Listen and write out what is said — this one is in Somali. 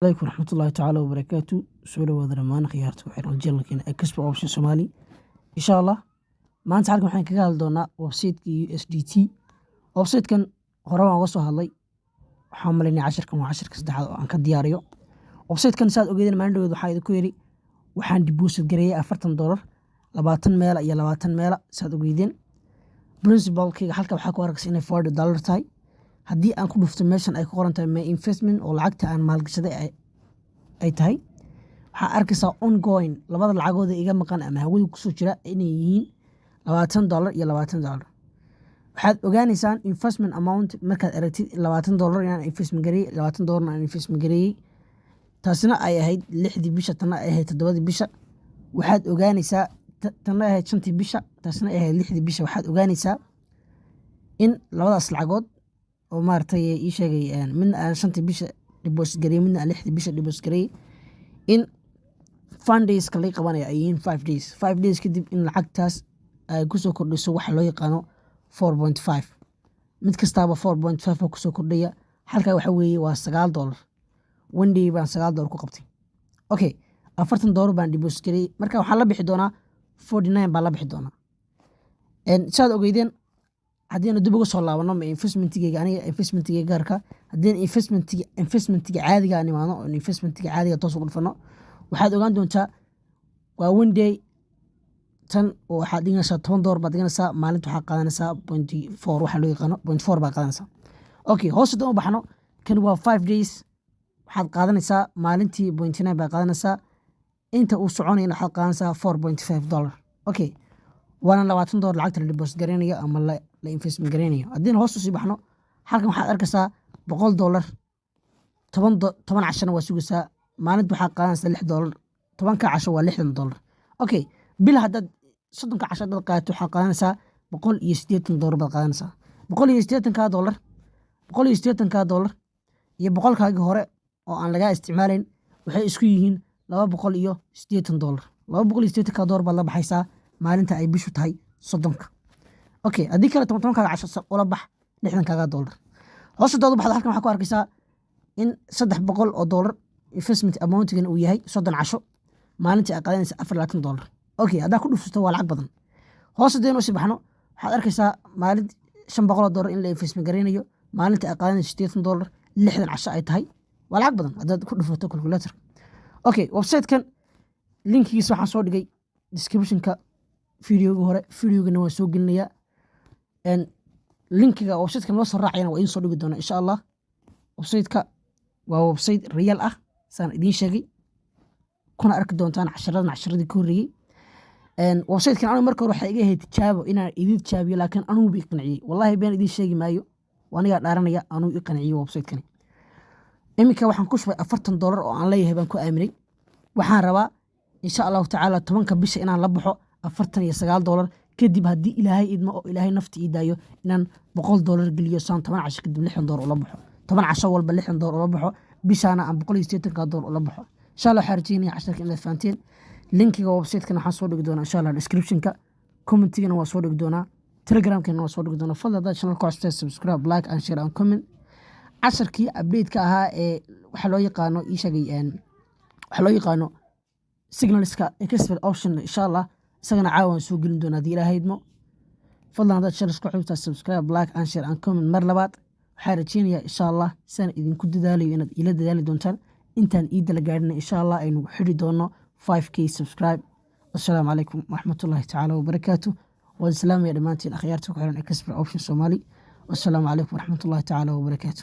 عليكم ورحمة الله تعالى وبركاته. سؤال وذا رمان خيارته وحين رجال لكن أكسب أوبشن سومالي إن شاء الله. ما أنت عارف محن كقال دونا وبسيط USDT وبسيط كان هربا وصل هالله حاملني 10 كم 10 كسدح عن كدياريو وبسيط كان ساد أجدين ما عنده حاجة كويري وحن ديبوس الجريه $40 لباتن ميلا يا لباتن ميلا ساد أجدين برنسبل كي حلقة بحكوا ركس إنه $4 تاي haddii aan ku dhufto meeshan ay ku qoran tahay my investment oo lacagta aan maalgashaday ay tahay waxaa arkaysaa ongoing labada lacagooda iga maqan ama hawada kusoo jira inay yihiin $20 iyo $20 waxaad ogaanaysaan investment amount markaad aragtid $20 inaan investment gareeyey $20 aan investment gareeyey taasina ay ahayd 6dii bisha tanna ay ahayd 7dii bisha waxaad ogaanaysaa tanna ay ahayd 5tii bisha taasina ay ahayd 6dii bisha waxaad ogaanaysaa in labadaas lacagood oo maartay ii sheegay midna aan 5tii bisha deposit gareeyay midna aan 6dii bisha deposit gareeyay in fund days kala qabanaya ay yihiin 5 days kadib in lacagtaas ay ku soo kordhiso waxa loo yaqaano 4.5 mid kastaaba 4.5 ku soo kordhaya halka waxa weeye waa $9 one day baan $9 ku qabtay okay $40 baan deposit gareeyay marka waxaan la bixi doonaa 49 baan la bixi doonaa saad ogeydeen haddii aan dib ugu soo laabano ma investmentigeyga aniga investmentigeyga gaarka haddii investmentiga caadiga aan imaano oo investmentiga caadiga toos ugu dhufano waxaad ogaan doontaa waa one day tan oo waxaad dhiganaysaa $10 baad dhiganaysaa maalinta waxaad qaadanaysaa 0.4 waxa loo yaqaano 0.4 baad qaadanaysaa okay hoos u baxno kan waa 5 days waxaad qaadanaysaa maalintii 0.9 baad qaadanaysaa inta uu soconayna waxaad qaadanaysaa $4.5 okay waana $20 lacagta la deposit gareynayo ama la investment gareynayo haddii hoos u sii baxno halkan waxaad arkaysaa $100 10 cashana waa sugaysaa maalinta waxaad qaadanaysaa $6 10ka casho waa $60 okay bil haddaad 30 casho dad qaato waxaad qaadanaysaa $180 baad qaadanaysaa $180 iyo boqolkaagii hore oo aan laga isticmaalayn waxay isku yihiin $280 $280 baad la baxaysaa maalinta ay bishu tahay 30 okay haddii kale 10 kaaga casho ula bax $60 hoos u baxda halkan waxaa ku arkaysaa in $300 investment amountgan uu yahay 30 casho maalintii ay qaadanaysa $24 okay haddaa ku dhufsato waa lacag badan hoos hadeen u sii baxno waxaad arkaysaa maalin $500 in la investment gareynayo maalintii ay qaadanaysa $60 60 casho ay tahay waa lacag badan haddaad ku dhufsato calculator okay website-kan linkigiisa waxaan soo dhigay description-ka videogana waan soo gelinayaa linkiga website-kan loo soo raacayana waa idiin soo dhigi doonaa insha allah website-ka waa website real ah saan idiin sheegay kuna arki doontaan casharadii ka horreeyey website-kan anigu marka hore waxaa iga ahayd tijaabo inaan idiin tijaabiyo laakiin anugu i qanciyey wallahi been idiin sheegi maayo anigaa dhaaranaya anugu i qanciyey website-kani iminka waxaan ku shubay $40 oo aan leeyahay baan ku aaminay waxaan rabaa insha allahu tacaala 10ka bisha inaan la baxo $49 kadib haddii ilaahay idmo oo ilaahay nafta ii daayo inaan $100 geliyo saan 10 casho kadib $60 ula baxo 10 casho walba $60 ula baxo bishaana aan $180 ula baxo insha allah waxaan rajeynaya casharka inaad fahanteen linkiga website-kana waxaan soo dhigi doonaa insha allah description-ka commentigana waa soo dhigi doonaa telegramkana waa soo dhigi doonaa fadlan haddaad channelka cusubtahay subscribe like and share and comment casharkii update-ka ahaa ee waxa loo yaqaano ii sheegay waxa loo yaqaano signalska expert option insha allah isagana caawan soo gelin doona hadii ilaahay idmo fadlan haddaad channelka cusubtahay subscribe like and share and comment mar labaad waxaan rajeynayaa insha allah saan idinku dadaalayo inaad ila dadaali doontaan intaan iidda la gaadhina insha allah aynu xidhi doono 5k subscribe assalaamu calaykum waraxmatullaahi tacaala wabarakaatu waan islaamaya dhammaantiin akhyaarta ku xiran expert option Somali wassalaamu calaykum waraxmatullaahi tacaala wabarakaatu